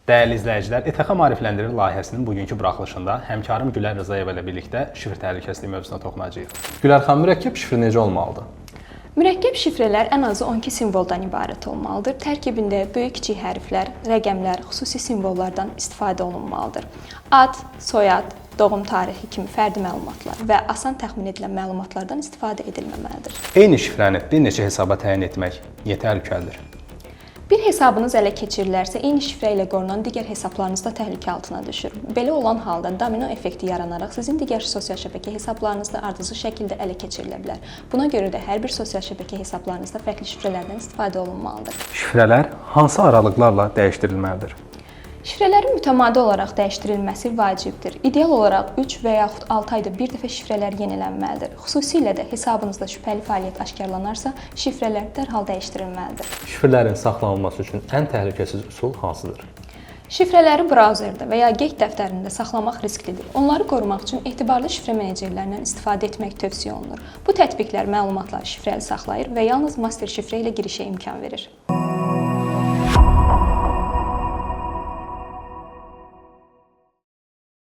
Dəyərli izləyicilər, ETX Maarifləndirir layihəsinin bugünkü buraxılışında həmkarım Gülər Rzayev ilə birlikdə şifr təhlükəsizliyi mövzusuna toxunacağıq. Gülər xanım, mürəkkəb şifr necə olmalıdır? Mürəkkəb şifrələr ən azı 12 simvoldan ibarət olmalıdır. Tərkibində böyük-kiçik hərflər, rəqəmlər, xüsusi simvollardan istifadə olunmalıdır. Ad, soyad, doğum tarixi kimi fərdi məlumatlar və asan təxmin edilən məlumatlardan istifadə edilməməlidir. Eyni şifrəni bir neçə hesaba təyin etmək yetərlidir. Bir hesabınız ələ keçirilərsə, eyni şifrə ilə qorunan digər hesablarınız da təhlükə altına düşür. Belə olan halda domino effekti yaranaraq sizin digər sosial şəbəkə hesablarınız da ardıcıl şəkildə ələ keçirilə bilər. Buna görə də hər bir sosial şəbəkə hesablarınızda fərqli şifrələrdən istifadə olunmalıdır. Şifrələr hansı aralıqlarla dəyişdirilməlidir? Şifrələrin mütəmadi olaraq dəyişdirilməsi vacibdir. İdeal olaraq 3 və yaxud 6 ayda bir dəfə şifrələr yenilənməlidir. Xüsusilə də hesabınızda şübhəli fəaliyyət aşkarlanarsa, şifrələr dərhal dəyişdirilməlidir. Şifrələrin saxlanılması üçün ən təhlükəsiz üsul hansıdır? Şifrələri brauzerdə və ya qeyd dəftərində saxlamaq risklidir. Onları qorumaq üçün etibarlı şifrə menecerlərindən istifadə etmək tövsiyə olunur. Bu tətbiqlər məlumatları şifrəli saxlayır və yalnız master şifrə ilə girişə imkan verir.